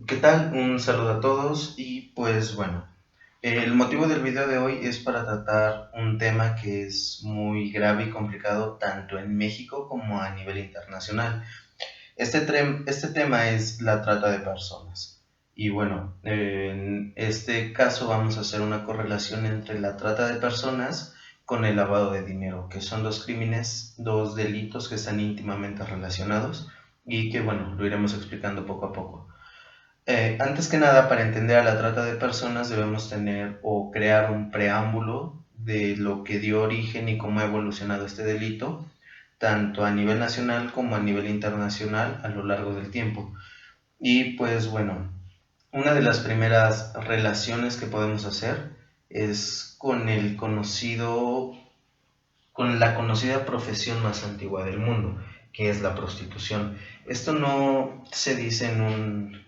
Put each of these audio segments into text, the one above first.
¿Qué tal? Un saludo a todos y pues bueno, el motivo del video de hoy es para tratar un tema que es muy grave y complicado tanto en México como a nivel internacional. Este tema es la trata de personas. Y bueno, en este caso vamos a hacer una correlación entre la trata de personas con el lavado de dinero, que son dos crímenes, dos delitos que están íntimamente relacionados y que bueno, lo iremos explicando poco a poco. Antes que nada, para entender a la trata de personas debemos tener o crear un preámbulo de lo que dio origen y cómo ha evolucionado este delito, tanto a nivel nacional como a nivel internacional a lo largo del tiempo. Y pues bueno, una de las primeras relaciones que podemos hacer es con la conocida profesión más antigua del mundo, que es la prostitución. Esto no se dice en un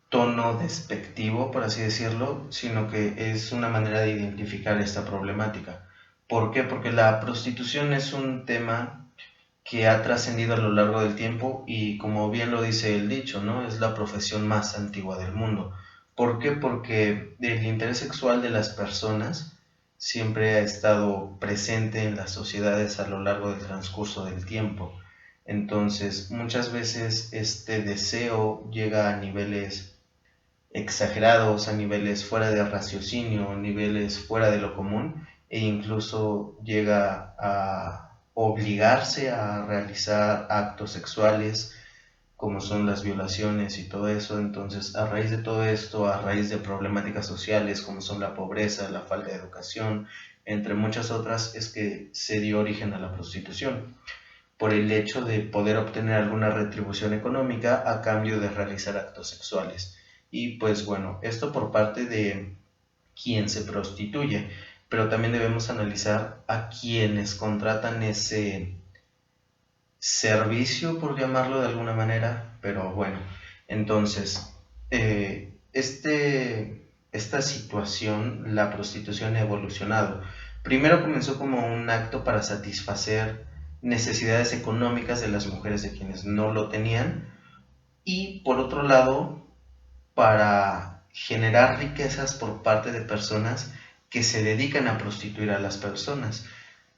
tono despectivo, por así decirlo, sino que es una manera de identificar esta problemática. ¿Por qué? Porque la prostitución es un tema que ha trascendido a lo largo del tiempo y como bien lo dice el dicho, ¿no? Es la profesión más antigua del mundo. ¿Por qué? Porque el interés sexual de las personas siempre ha estado presente en las sociedades a lo largo del transcurso del tiempo. Entonces, muchas veces este deseo llega a niveles exagerados, a niveles fuera de raciocinio, a niveles fuera de lo común e incluso llega a obligarse a realizar actos sexuales como son las violaciones y todo eso. Entonces, a raíz de todo esto, a raíz de problemáticas sociales como son la pobreza, la falta de educación, entre muchas otras, es que se dio origen a la prostitución, por el hecho de poder obtener alguna retribución económica a cambio de realizar actos sexuales. Y pues bueno, esto por parte de quien se prostituye, pero también debemos analizar a quienes contratan ese servicio, por llamarlo de alguna manera, pero bueno, entonces, esta situación, la prostitución ha evolucionado. Primero comenzó como un acto para satisfacer necesidades económicas de las mujeres de quienes no lo tenían y por otro lado para generar riquezas por parte de personas que se dedican a prostituir a las personas,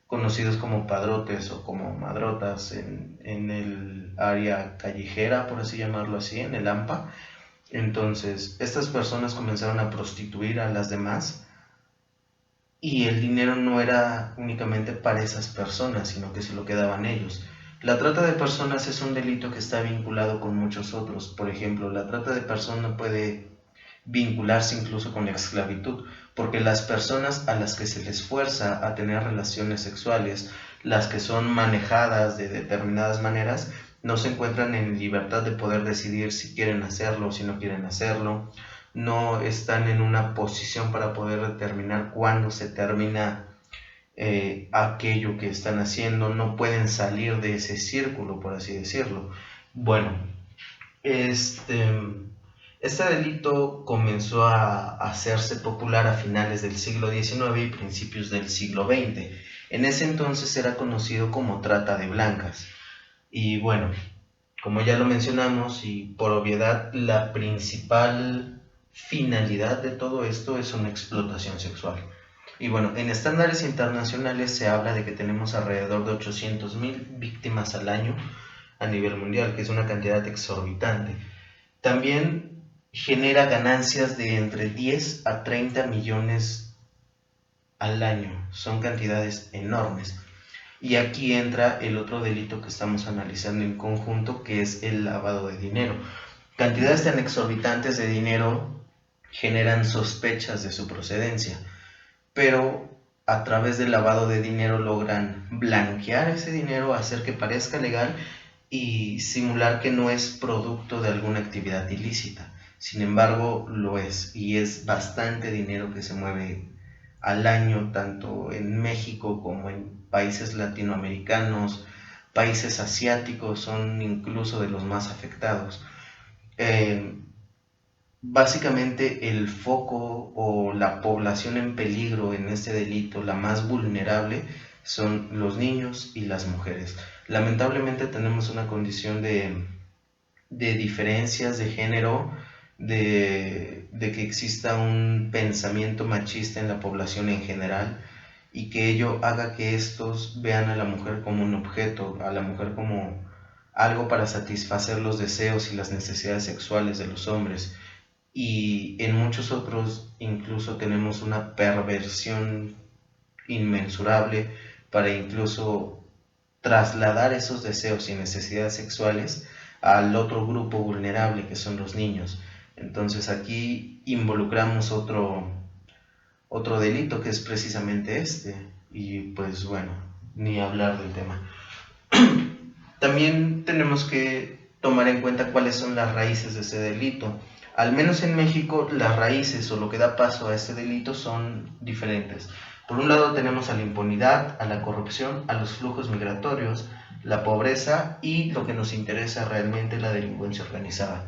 conocidos como padrotes o como madrotas en el área callejera, por así llamarlo así, en el AMPA. Entonces, estas personas comenzaron a prostituir a las demás y el dinero no era únicamente para esas personas, sino que se lo quedaban ellos. La trata de personas es un delito que está vinculado con muchos otros. Por ejemplo, la trata de personas puede vincularse incluso con la esclavitud, porque las personas a las que se les fuerza a tener relaciones sexuales, las que son manejadas de determinadas maneras, no se encuentran en libertad de poder decidir si quieren hacerlo o si no quieren hacerlo, no están en una posición para poder determinar cuándo se termina aquello que están haciendo, no pueden salir de ese círculo, por así decirlo. Bueno, este, este delito comenzó a hacerse popular a finales del siglo XIX y principios del siglo XX. En ese entonces era conocido como trata de blancas. Y bueno, como ya lo mencionamos y por obviedad, la principal finalidad de todo esto es una explotación sexual. Y bueno, en estándares internacionales se habla de que tenemos alrededor de 800,000 víctimas al año a nivel mundial, que es una cantidad exorbitante. También genera ganancias de entre 10 a 30 millones al año. Son cantidades enormes. Y aquí entra el otro delito que estamos analizando en conjunto, que es el lavado de dinero. Cantidades tan exorbitantes de dinero generan sospechas de su procedencia, pero a través del lavado de dinero logran blanquear ese dinero, hacer que parezca legal y simular que no es producto de alguna actividad ilícita. Sin embargo, lo es, y es bastante dinero que se mueve al año, tanto en México como en países latinoamericanos, países asiáticos son incluso de los más afectados. Eh, Básicamente el foco o la población en peligro en este delito, la más vulnerable, son los niños y las mujeres. Lamentablemente tenemos una condición de diferencias de género, de que exista un pensamiento machista en la población en general y que ello haga que estos vean a la mujer como un objeto, a la mujer como algo para satisfacer los deseos y las necesidades sexuales de los hombres. Y en muchos otros incluso tenemos una perversión inmensurable para incluso trasladar esos deseos y necesidades sexuales al otro grupo vulnerable que son los niños. Entonces aquí involucramos otro delito que es precisamente este. Y pues bueno, ni hablar del tema. También tenemos que tomar en cuenta cuáles son las raíces de ese delito. Al menos en México, las raíces o lo que da paso a este delito son diferentes. Por un lado tenemos a la impunidad, a la corrupción, a los flujos migratorios, la pobreza y lo que nos interesa realmente, la delincuencia organizada.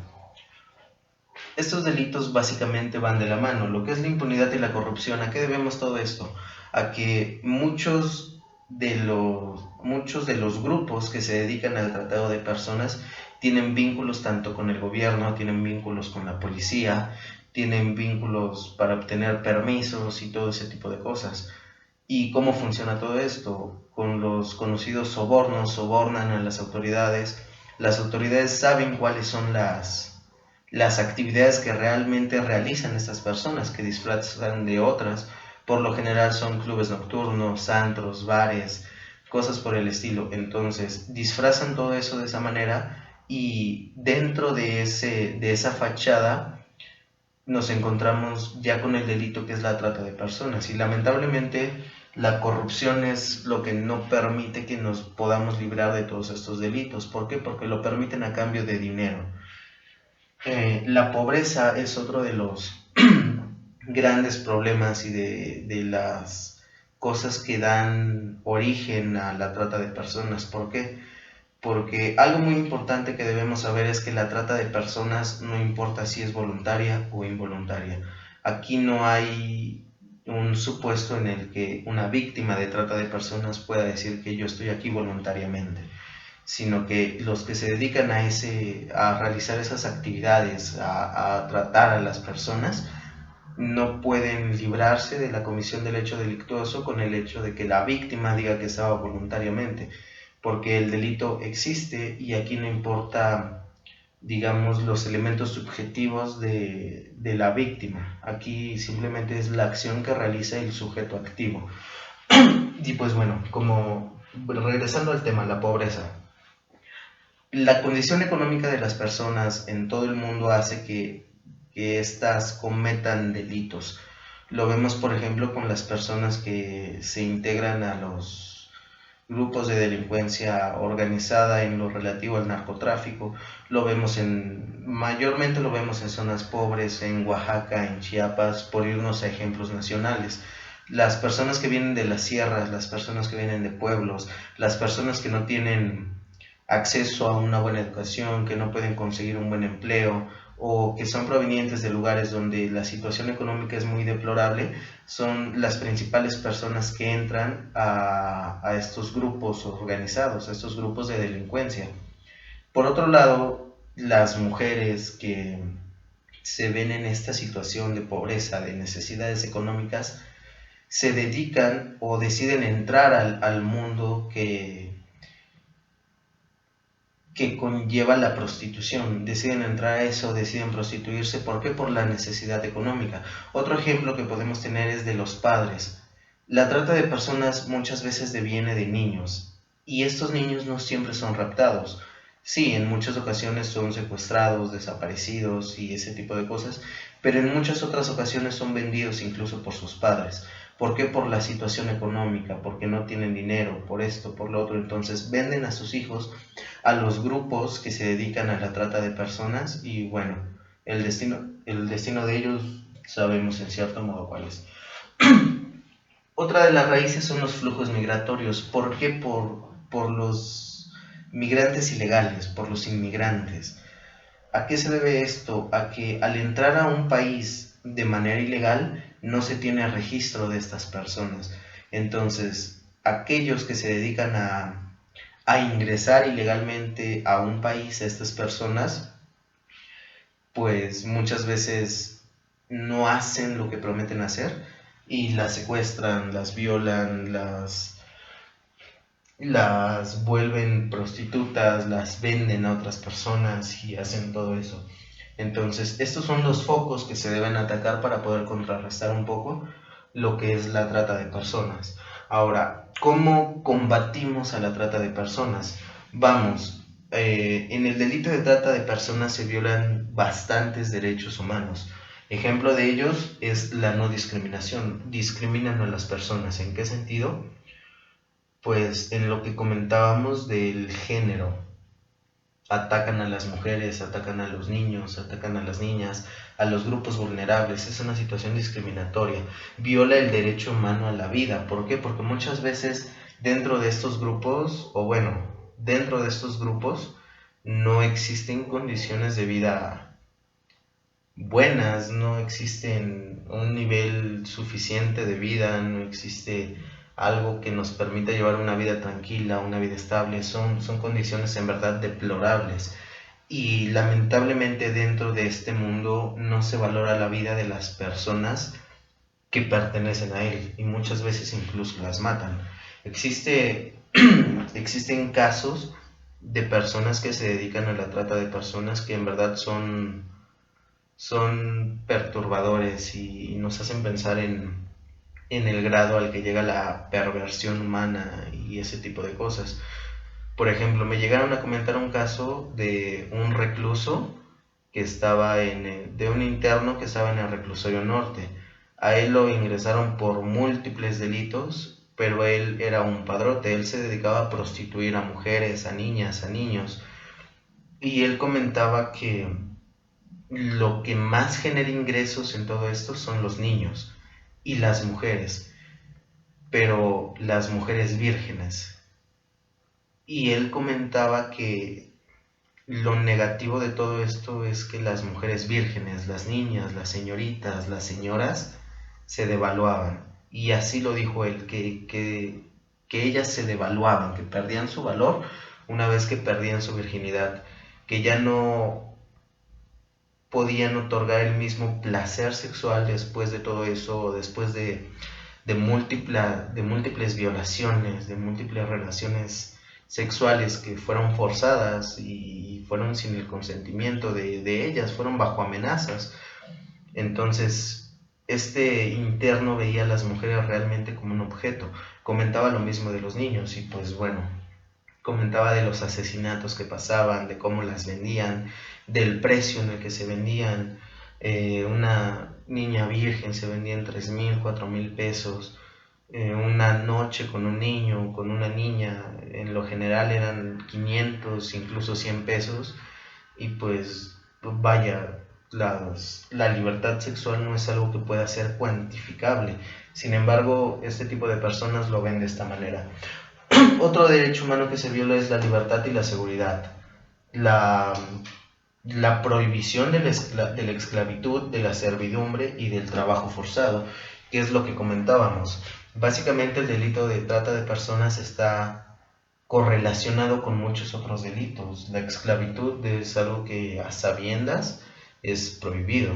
Estos delitos básicamente van de la mano. Lo que es la impunidad y la corrupción, ¿a qué debemos todo esto? A que muchos de los grupos que se dedican al tratado de personas tienen vínculos tanto con el gobierno, tienen vínculos con la policía, tienen vínculos para obtener permisos y todo ese tipo de cosas. ¿Y cómo funciona todo esto? Con los conocidos sobornos, sobornan a las autoridades saben cuáles son las actividades que realmente realizan estas personas, que disfrazan de otras. Por lo general son clubes nocturnos, antros, bares, cosas por el estilo. Entonces disfrazan todo eso de esa manera y dentro de esa fachada nos encontramos ya con el delito que es la trata de personas. Y lamentablemente la corrupción es lo que no permite que nos podamos librar de todos estos delitos. ¿Por qué? Porque lo permiten a cambio de dinero. La pobreza es otro de los grandes problemas y de las cosas que dan origen a la trata de personas. ¿Por qué? Porque algo muy importante que debemos saber es que la trata de personas no importa si es voluntaria o involuntaria. Aquí no hay un supuesto en el que una víctima de trata de personas pueda decir que yo estoy aquí voluntariamente, sino que los que se dedican a realizar esas actividades, a tratar a las personas, no pueden librarse de la comisión del hecho delictuoso con el hecho de que la víctima diga que estaba voluntariamente, porque el delito existe y aquí no importa, digamos, los elementos subjetivos de la víctima. Aquí simplemente es la acción que realiza el sujeto activo. Y pues bueno, como regresando al tema, la pobreza. La condición económica de las personas en todo el mundo hace que éstas cometan delitos. Lo vemos, por ejemplo, con las personas que se integran a los grupos de delincuencia organizada en lo relativo al narcotráfico. Mayormente lo vemos en zonas pobres, en Oaxaca, en Chiapas, por irnos a ejemplos nacionales. Las personas que vienen de las sierras, las personas que vienen de pueblos, las personas que no tienen acceso a una buena educación, que no pueden conseguir un buen empleo o que son provenientes de lugares donde la situación económica es muy deplorable, son las principales personas que entran a estos grupos organizados, a estos grupos de delincuencia. Por otro lado, las mujeres que se ven en esta situación de pobreza, de necesidades económicas, se dedican o deciden entrar al mundo que conlleva la prostitución, deciden entrar a eso, deciden prostituirse. ¿Por qué? Por la necesidad económica. Otro ejemplo que podemos tener es de los padres. La trata de personas muchas veces deviene de niños y estos niños no siempre son raptados. Sí, en muchas ocasiones son secuestrados, desaparecidos y ese tipo de cosas, pero en muchas otras ocasiones son vendidos incluso por sus padres. ¿Por qué? Por la situación económica, porque no tienen dinero, por esto, por lo otro. Entonces venden a sus hijos a los grupos que se dedican a la trata de personas y bueno, el destino de ellos sabemos en cierto modo cuál es. Otra de las raíces son los flujos migratorios. ¿Por qué? Por los migrantes ilegales, por los inmigrantes. ¿A qué se debe esto? A que al entrar a un país de manera ilegal no se tiene registro de estas personas. Entonces, aquellos que se dedican a ingresar ilegalmente a un país, a estas personas, pues muchas veces no hacen lo que prometen hacer y las secuestran, las violan, las vuelven prostitutas, las venden a otras personas y hacen todo eso. Entonces, estos son los focos que se deben atacar para poder contrarrestar un poco lo que es la trata de personas. Ahora, ¿cómo combatimos a la trata de personas? Vamos, en el delito de trata de personas se violan bastantes derechos humanos. Ejemplo de ellos es la no discriminación. Discriminan a las personas. ¿En qué sentido? Pues en lo que comentábamos del género. Atacan a las mujeres, atacan a los niños, atacan a las niñas, a los grupos vulnerables. Es una situación discriminatoria. Viola el derecho humano a la vida. ¿Por qué? Porque muchas veces dentro de estos grupos, o bueno, dentro de estos grupos no existen condiciones de vida buenas, no existen un nivel suficiente de vida, no existe algo que nos permita llevar una vida tranquila, una vida estable. Son condiciones en verdad deplorables y lamentablemente dentro de este mundo no se valora la vida de las personas que pertenecen a él y muchas veces incluso las matan. Existen casos de personas que se dedican a la trata de personas que en verdad son perturbadores y nos hacen pensar en el grado al que llega la perversión humana y ese tipo de cosas. Por ejemplo, me llegaron a comentar un caso de un recluso que estaba de un interno que estaba en el reclusorio norte. A él lo ingresaron por múltiples delitos, pero él era un padrote. Él se dedicaba a prostituir a mujeres, a niñas, a niños. Y él comentaba que lo que más genera ingresos en todo esto son los niños y las mujeres, pero las mujeres vírgenes. Y él comentaba que lo negativo de todo esto es que las mujeres vírgenes, las niñas, las señoritas, las señoras, se devaluaban. Y así lo dijo él, que ellas se devaluaban, que perdían su valor una vez que perdían su virginidad, que ya no podían otorgar el mismo placer sexual después de todo eso, después de múltiples violaciones, de múltiples relaciones sexuales que fueron forzadas y fueron sin el consentimiento de ellas, fueron bajo amenazas. Entonces, este interno veía a las mujeres realmente como un objeto. Comentaba lo mismo de los niños y pues bueno, comentaba de los asesinatos que pasaban, de cómo las vendían, del precio en el que se vendían. Una niña virgen se vendía en 3,000, 4,000 pesos. Una noche con un niño, con una niña, en lo general eran 500, incluso 100 pesos. Y pues vaya, la libertad sexual no es algo que pueda ser cuantificable. Sin embargo, este tipo de personas lo ven de esta manera. Otro derecho humano que se viola es la libertad y la seguridad. La, la prohibición de la esclavitud, de la servidumbre y del trabajo forzado, que es lo que comentábamos. Básicamente el delito de trata de personas está correlacionado con muchos otros delitos. La esclavitud es algo que a sabiendas es prohibido,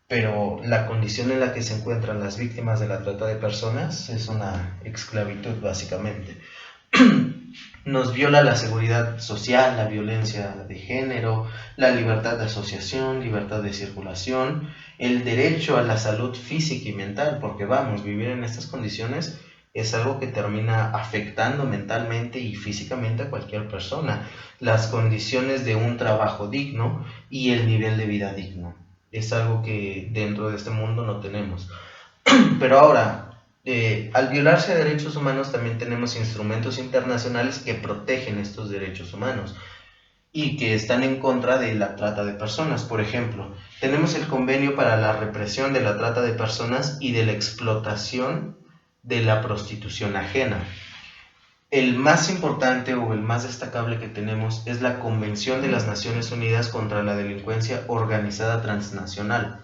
pero la condición en la que se encuentran las víctimas de la trata de personas es una esclavitud básicamente. Nos viola la seguridad social, la violencia de género, la libertad de asociación, libertad de circulación, el derecho a la salud física y mental, porque vamos, vivir en estas condiciones es algo que termina afectando mentalmente y físicamente a cualquier persona. Las condiciones de un trabajo digno y el nivel de vida digno. Es algo que dentro de este mundo no tenemos. Pero ahora, al violarse derechos humanos también tenemos instrumentos internacionales que protegen estos derechos humanos y que están en contra de la trata de personas. Por ejemplo, tenemos el Convenio para la Represión de la Trata de Personas y de la Explotación de la Prostitución Ajena. El más importante o el más destacable que tenemos es la Convención de las Naciones Unidas contra la Delincuencia Organizada Transnacional.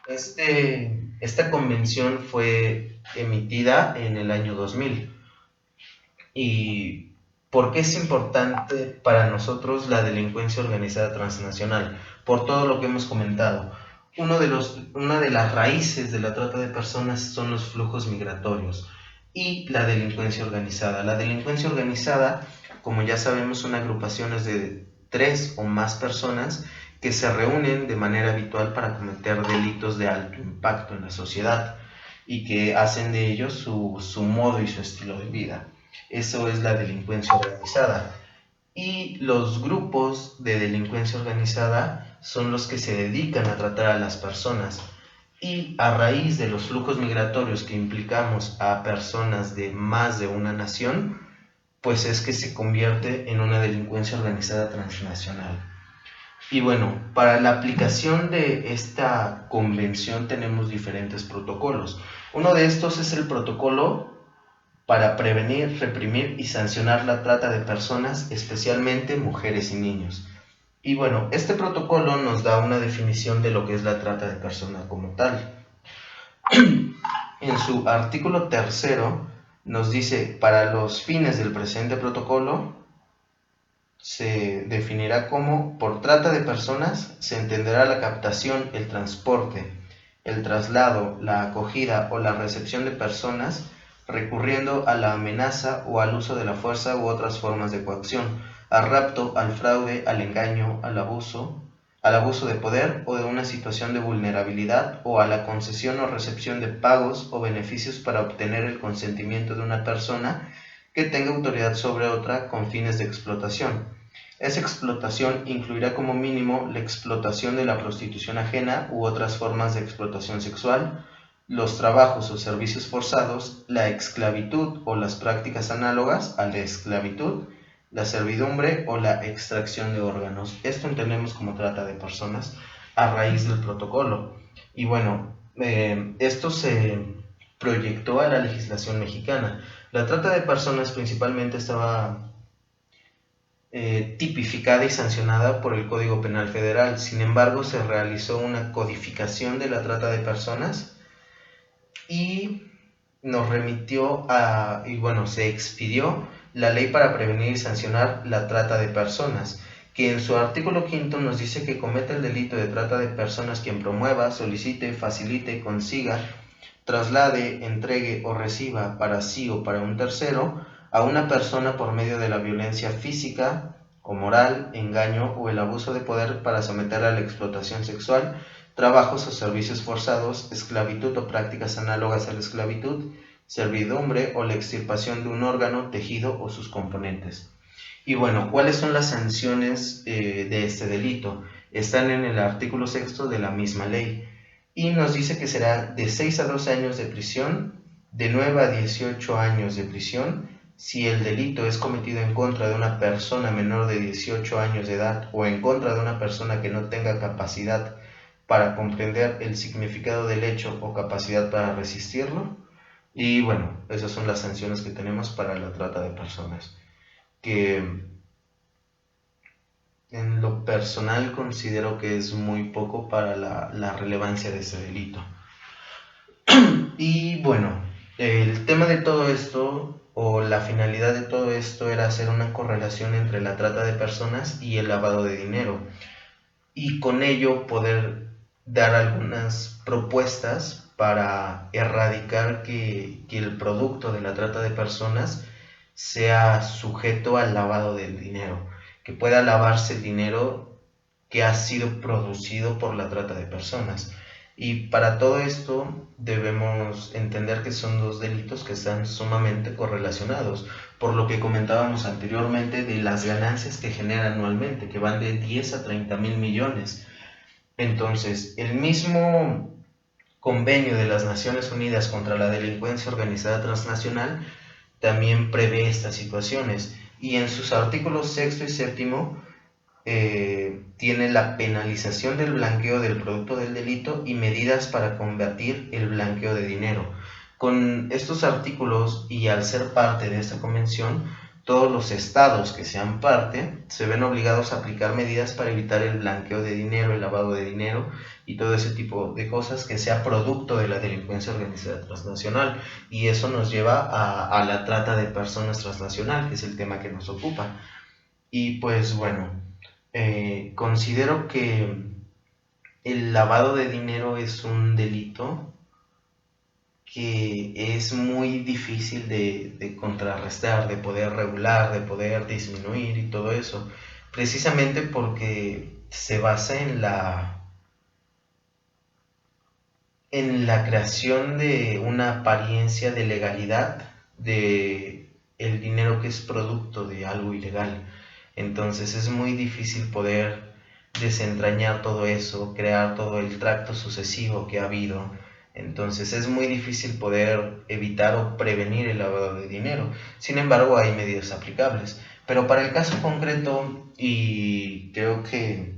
Esta convención fue emitida en el año 2000 y ¿Por qué es importante para nosotros la delincuencia organizada transnacional? Por todo lo que hemos comentado. Una de las raíces de la trata de personas son los flujos migratorios y la delincuencia organizada. La delincuencia organizada, como ya sabemos, son agrupaciones de 3 o más personas que se reúnen de manera habitual para cometer delitos de alto impacto en la sociedad y que hacen de ellos su modo y su estilo de vida. Eso es la delincuencia organizada. Y los grupos de delincuencia organizada son los que se dedican a tratar a las personas. Y a raíz de los flujos migratorios que implicamos a personas de más de una nación, pues es que se convierte en una delincuencia organizada transnacional. Y bueno, para la aplicación de esta convención tenemos diferentes protocolos. Uno de estos es el protocolo para prevenir, reprimir y sancionar la trata de personas, especialmente mujeres y niños. Y bueno, este protocolo nos da una definición de lo que es la trata de personas como tal. En su artículo 3 nos dice, para los fines del presente protocolo, se definirá como, por trata de personas, se entenderá la captación, el transporte, el traslado, la acogida o la recepción de personas recurriendo a la amenaza o al uso de la fuerza u otras formas de coacción, al rapto, al fraude, al engaño, al abuso de poder o de una situación de vulnerabilidad o a la concesión o recepción de pagos o beneficios para obtener el consentimiento de una persona que tenga autoridad sobre otra con fines de explotación. Esa explotación incluirá como mínimo la explotación de la prostitución ajena u otras formas de explotación sexual, los trabajos o servicios forzados, la esclavitud o las prácticas análogas a la esclavitud, la servidumbre o la extracción de órganos. Esto entendemos como trata de personas a raíz del protocolo. Y bueno, esto se proyectó a la legislación mexicana. La trata de personas principalmente estaba tipificada y sancionada por el Código Penal Federal. Sin embargo, se realizó una codificación de la trata de personas y nos remitió se expidió la Ley para prevenir y sancionar la trata de personas, que en su artículo 5 nos dice que comete el delito de trata de personas quien promueva, solicite, facilite, consiga, traslade, entregue o reciba para sí o para un tercero a una persona por medio de la violencia física o moral, engaño o el abuso de poder para someterla a la explotación sexual, trabajos o servicios forzados, esclavitud o prácticas análogas a la esclavitud, servidumbre o la extirpación de un órgano, tejido o sus componentes. Y bueno, ¿cuáles son las sanciones de este delito? Están en el artículo 6 de la misma ley y nos dice que será de 6 a 12 años de prisión, de 9 a 18 años de prisión, si el delito es cometido en contra de una persona menor de 18 años de edad o en contra de una persona que no tenga capacidad para comprender el significado del hecho o capacidad para resistirlo. Y bueno, esas son las sanciones que tenemos para la trata de personas, que en lo personal considero que es muy poco para la relevancia de ese delito. Y bueno, el tema de todo esto, o la finalidad de todo esto, era hacer una correlación entre la trata de personas y el lavado de dinero, y con ello poder dar algunas propuestas para erradicar que el producto de la trata de personas sea sujeto al lavado del dinero, que pueda lavarse el dinero que ha sido producido por la trata de personas. Y para todo esto debemos entender que son dos delitos que están sumamente correlacionados, por lo que comentábamos anteriormente de las ganancias que genera anualmente, que van de 10 a 30 mil millones. Entonces, el mismo convenio de las Naciones Unidas contra la delincuencia organizada transnacional también prevé estas situaciones, y en sus artículos 6 y 7 tiene la penalización del blanqueo del producto del delito y medidas para combatir el blanqueo de dinero. Con estos artículos y al ser parte de esta convención, todos los estados que sean parte se ven obligados a aplicar medidas para evitar el blanqueo de dinero, el lavado de dinero y todo ese tipo de cosas que sea producto de la delincuencia organizada transnacional. Y eso nos lleva a la trata de personas transnacional, que es el tema que nos ocupa. Y pues bueno, considero que el lavado de dinero es un delito que es muy difícil de contrarrestar, de poder regular, de poder disminuir y todo eso, precisamente porque se basa en la creación de una apariencia de legalidad de el dinero que es producto de algo ilegal. Entonces es muy difícil poder desentrañar todo eso, crear todo el tracto sucesivo que ha habido. Entonces es muy difícil poder evitar o prevenir el lavado de dinero. Sin embargo, hay medidas aplicables. Pero para el caso concreto, y creo que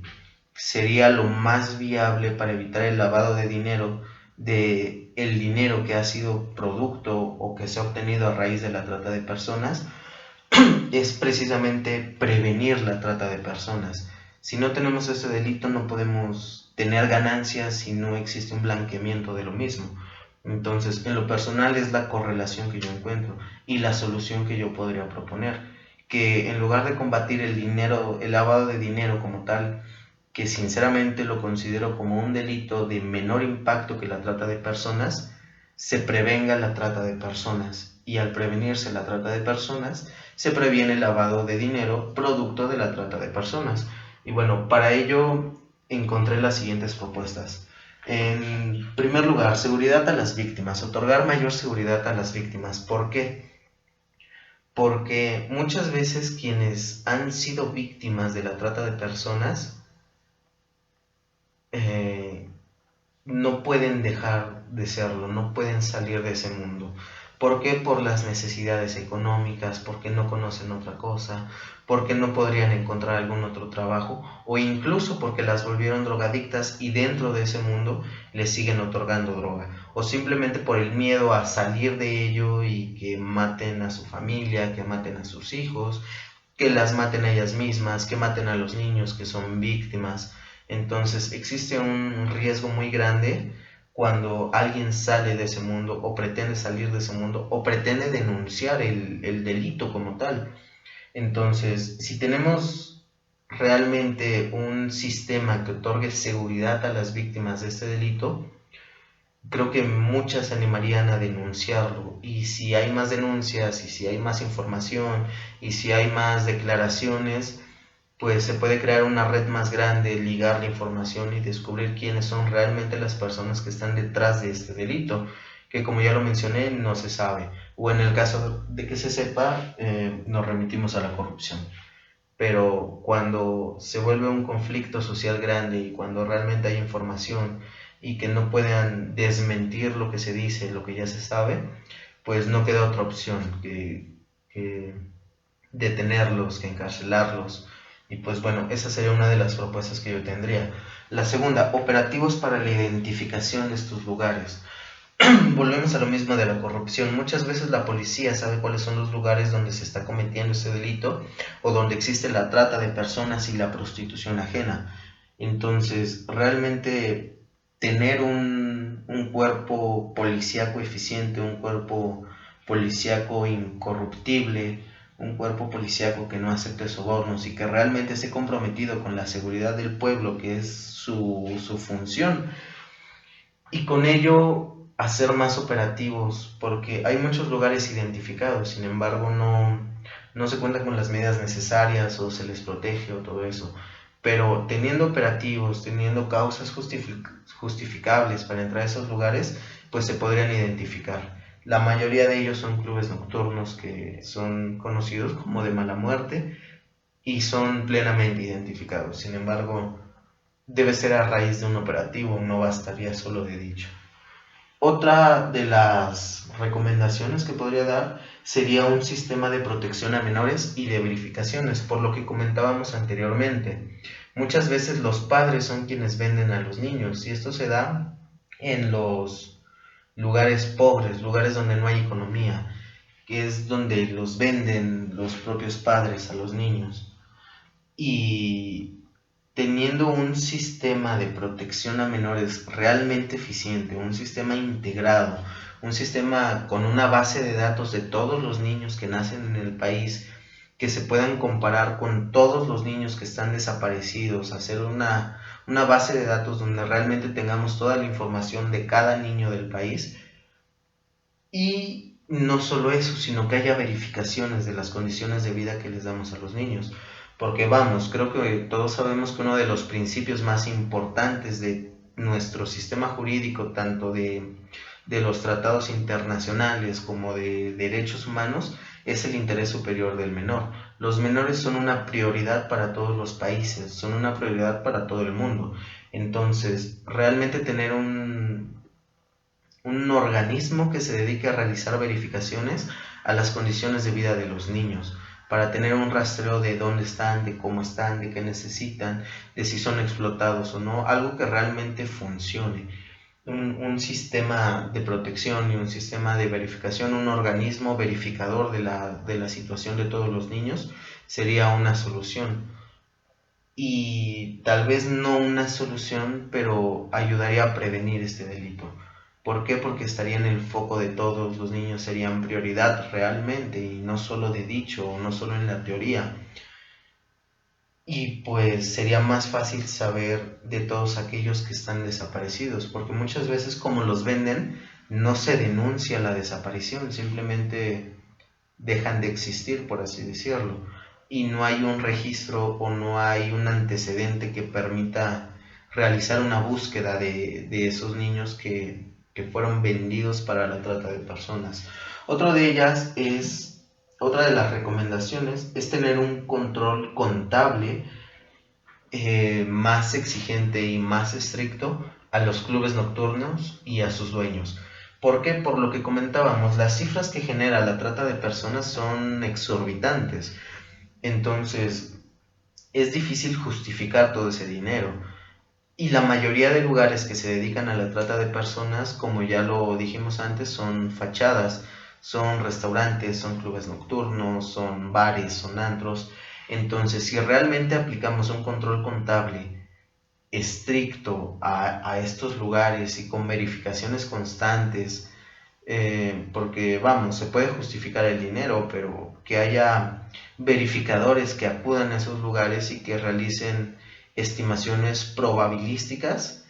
sería lo más viable para evitar el lavado de dinero, de el dinero que ha sido producto o que se ha obtenido a raíz de la trata de personas, es precisamente prevenir la trata de personas. Si no tenemos ese delito, no podemos tener ganancias si no existe un blanqueamiento de lo mismo. Entonces, en lo personal es la correlación que yo encuentro y la solución que yo podría proponer, que en lugar de combatir el dinero, el lavado de dinero como tal, que sinceramente lo considero como un delito de menor impacto que la trata de personas, se prevenga la trata de personas, y al prevenirse la trata de personas, se previene el lavado de dinero producto de la trata de personas. Y bueno, para ello encontré las siguientes propuestas. En primer lugar, seguridad a las víctimas, otorgar mayor seguridad a las víctimas. ¿Por qué? Porque muchas veces quienes han sido víctimas de la trata de personas no pueden dejar de serlo, no pueden salir de ese mundo. ¿Por qué? Por las necesidades económicas, porque no conocen otra cosa, porque no podrían encontrar algún otro trabajo, o incluso porque las volvieron drogadictas y dentro de ese mundo les siguen otorgando droga, o simplemente por el miedo a salir de ello y que maten a su familia, que maten a sus hijos, que las maten a ellas mismas, que maten a los niños que son víctimas. Entonces existe un riesgo muy grande cuando alguien sale de ese mundo o pretende salir de ese mundo o pretende denunciar el delito como tal. Entonces, si tenemos realmente un sistema que otorgue seguridad a las víctimas de este delito, creo que muchas se animarían a denunciarlo. Y si hay más denuncias, y si hay más información, y si hay más declaraciones, pues se puede crear una red más grande, ligar la información y descubrir quiénes son realmente las personas que están detrás de este delito, que como ya lo mencioné, no se sabe. O en el caso de que se sepa, nos remitimos a la corrupción. Pero cuando se vuelve un conflicto social grande y cuando realmente hay información y que no puedan desmentir lo que se dice, lo que ya se sabe, pues no queda otra opción que detenerlos, que encarcelarlos. Y pues bueno, esa sería una de las propuestas que yo tendría. La segunda, operativos para la identificación de estos lugares. Volvemos a lo mismo de la corrupción. Muchas veces la policía sabe cuáles son los lugares donde se está cometiendo ese delito o donde existe la trata de personas y la prostitución ajena. Entonces, realmente tener un cuerpo policíaco eficiente, un cuerpo policíaco incorruptible, un cuerpo policíaco que no acepte sobornos y que realmente esté comprometido con la seguridad del pueblo, que es su función, y con ello hacer más operativos, porque hay muchos lugares identificados, sin embargo no se cuenta con las medidas necesarias o se les protege o todo eso. Pero teniendo operativos, teniendo causas justificables para entrar a esos lugares, pues se podrían identificar. La mayoría de ellos son clubes nocturnos que son conocidos como de mala muerte y son plenamente identificados. Sin embargo, debe ser a raíz de un operativo, no bastaría solo de dicho. Otra de las recomendaciones que podría dar sería un sistema de protección a menores y de verificaciones, por lo que comentábamos anteriormente. Muchas veces los padres son quienes venden a los niños y esto se da en los lugares pobres, lugares donde no hay economía, que es donde los venden los propios padres a los niños. Y teniendo un sistema de protección a menores realmente eficiente, un sistema integrado, un sistema con una base de datos de todos los niños que nacen en el país, que se puedan comparar con todos los niños que están desaparecidos, hacer una base de datos donde realmente tengamos toda la información de cada niño del país. Y no solo eso, sino que haya verificaciones de las condiciones de vida que les damos a los niños. Porque vamos, creo que todos sabemos que uno de los principios más importantes de nuestro sistema jurídico, tanto de los tratados internacionales como de derechos humanos, es el interés superior del menor. Los menores son una prioridad para todos los países, son una prioridad para todo el mundo. Entonces, realmente tener un organismo que se dedique a realizar verificaciones a las condiciones de vida de los niños, para tener un rastreo de dónde están, de cómo están, de qué necesitan, de si son explotados o no, algo que realmente funcione. Un sistema de protección y un sistema de verificación, un organismo verificador de la situación de todos los niños, sería una solución. Y tal vez no una solución, pero ayudaría a prevenir este delito. ¿Por qué? Porque estaría en el foco de todos, los niños serían prioridad realmente y no solo de dicho o no solo en la teoría. Y pues sería más fácil saber de todos aquellos que están desaparecidos, porque muchas veces como los venden, no se denuncia la desaparición, simplemente dejan de existir, por así decirlo, y no hay un registro o no hay un antecedente que permita realizar una búsqueda de esos niños que fueron vendidos para la trata de personas. Otra de ellas es, otra de las recomendaciones es tener un control contable más exigente y más estricto a los clubes nocturnos y a sus dueños. ¿Por qué? Por lo que comentábamos, las cifras que genera la trata de personas son exorbitantes. Entonces, es difícil justificar todo ese dinero. Y la mayoría de lugares que se dedican a la trata de personas, como ya lo dijimos antes, son fachadas, son restaurantes, son clubes nocturnos, son bares, son antros. Entonces, si realmente aplicamos un control contable estricto a estos lugares y con verificaciones constantes, porque vamos, se puede justificar el dinero, pero que haya verificadores que acudan a esos lugares y que realicen estimaciones probabilísticas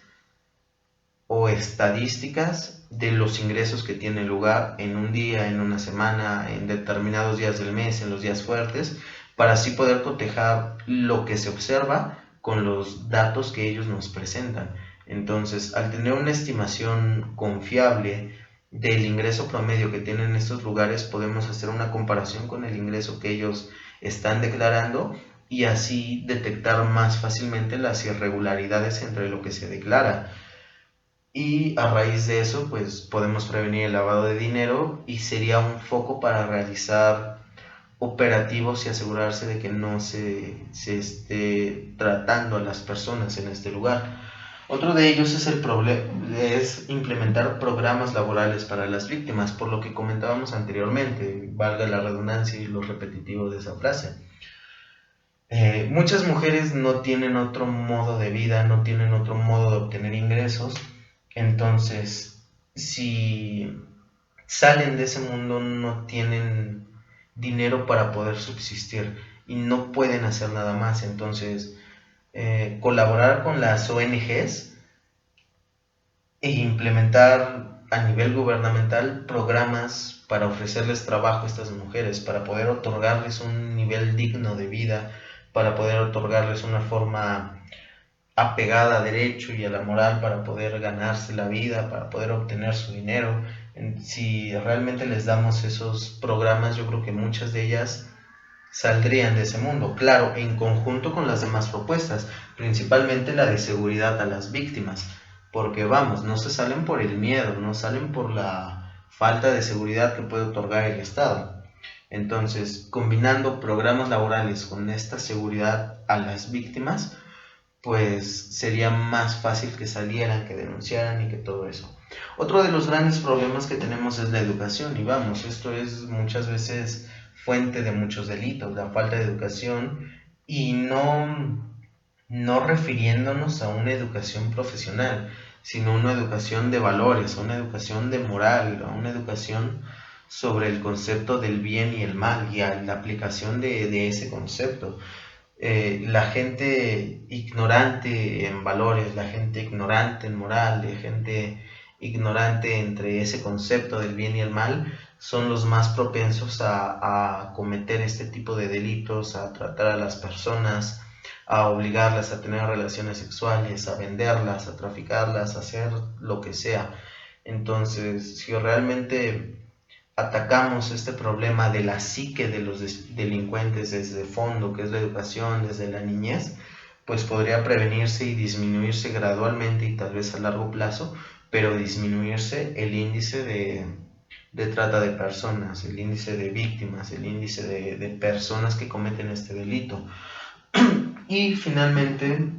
o estadísticas de los ingresos que tiene lugar en un día, en una semana, en determinados días del mes, en los días fuertes, para así poder cotejar lo que se observa con los datos que ellos nos presentan. Entonces, al tener una estimación confiable del ingreso promedio que tienen estos lugares, podemos hacer una comparación con el ingreso que ellos están declarando y así detectar más fácilmente las irregularidades entre lo que se declara. Y a raíz de eso, pues podemos prevenir el lavado de dinero y sería un foco para realizar operativos y asegurarse de que no se esté tratando a las personas en este lugar. Otro de ellos es implementar programas laborales para las víctimas, por lo que comentábamos anteriormente, valga la redundancia y lo repetitivo de esa frase. Muchas mujeres no tienen otro modo de vida, no tienen otro modo de obtener ingresos, entonces si salen de ese mundo no tienen dinero para poder subsistir y no pueden hacer nada más. Entonces, colaborar con las ONGs e implementar a nivel gubernamental programas para ofrecerles trabajo a estas mujeres, para poder otorgarles un nivel digno de vida, para poder otorgarles una forma apegada a derecho y a la moral para poder ganarse la vida, para poder obtener su dinero. Si realmente les damos esos programas, yo creo que muchas de ellas saldrían de ese mundo, claro, en conjunto con las demás propuestas, principalmente la de seguridad a las víctimas, porque vamos, no se salen por el miedo, no salen por la falta de seguridad que puede otorgar el Estado. Entonces, combinando programas laborales con esta seguridad a las víctimas, pues sería más fácil que salieran, que denunciaran y que todo eso. Otro de los grandes problemas que tenemos es la educación, y vamos, esto es muchas veces fuente de muchos delitos, la falta de educación, y no refiriéndonos a una educación profesional, sino una educación de valores, a una educación de moral, a una educación sobre el concepto del bien y el mal y a la aplicación de ese concepto. La gente ignorante en valores, la gente ignorante en moral, la gente ignorante entre ese concepto del bien y el mal, son los más propensos a cometer este tipo de delitos, a tratar a las personas, a obligarlas a tener relaciones sexuales, a venderlas, a traficarlas, a hacer lo que sea. Entonces, si realmente atacamos este problema de la psique de los delincuentes desde fondo, que es la educación, desde la niñez, pues podría prevenirse y disminuirse gradualmente y tal vez a largo plazo, pero disminuirse el índice de trata de personas, el índice de víctimas, el índice de personas que cometen este delito. Y finalmente,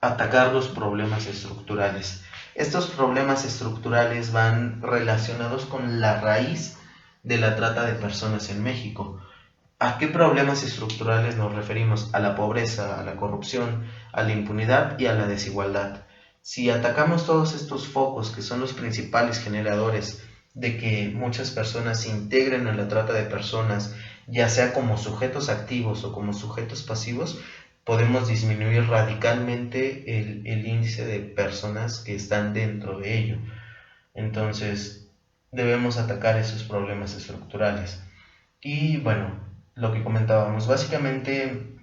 atacar los problemas estructurales. Estos problemas estructurales van relacionados con la raíz de la trata de personas en México. ¿A qué problemas estructurales nos referimos? A la pobreza, a la corrupción, a la impunidad y a la desigualdad. Si atacamos todos estos focos que son los principales generadores de que muchas personas se integren a la trata de personas, ya sea como sujetos activos o como sujetos pasivos, podemos disminuir radicalmente el índice de personas que están dentro de ello. Entonces, debemos atacar esos problemas estructurales. Y bueno, lo que comentábamos, básicamente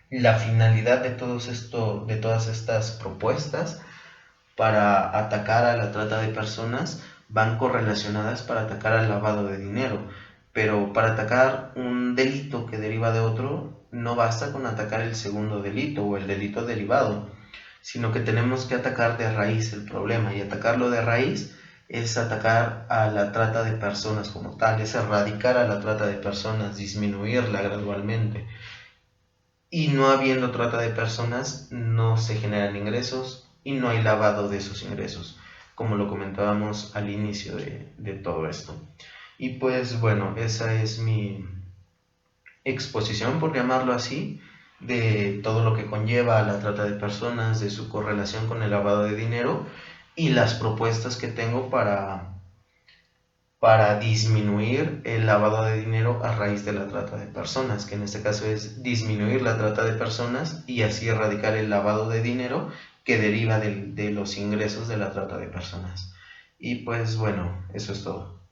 la finalidad de todas estas propuestas para atacar a la trata de personas van correlacionadas para atacar al lavado de dinero, pero para atacar un delito que deriva de otro, no basta con atacar el segundo delito o el delito derivado, sino que tenemos que atacar de raíz el problema, y atacarlo de raíz es atacar a la trata de personas como tal, es erradicar a la trata de personas, disminuirla gradualmente. Y no habiendo trata de personas, no se generan ingresos y no hay lavado de esos ingresos, como lo comentábamos al inicio de todo esto. Y pues bueno, esa es mi exposición, por llamarlo así, de todo lo que conlleva a la trata de personas, de su correlación con el lavado de dinero y las propuestas que tengo para disminuir el lavado de dinero a raíz de la trata de personas, que en este caso es disminuir la trata de personas y así erradicar el lavado de dinero que deriva de los ingresos de la trata de personas. Y pues bueno, eso es todo.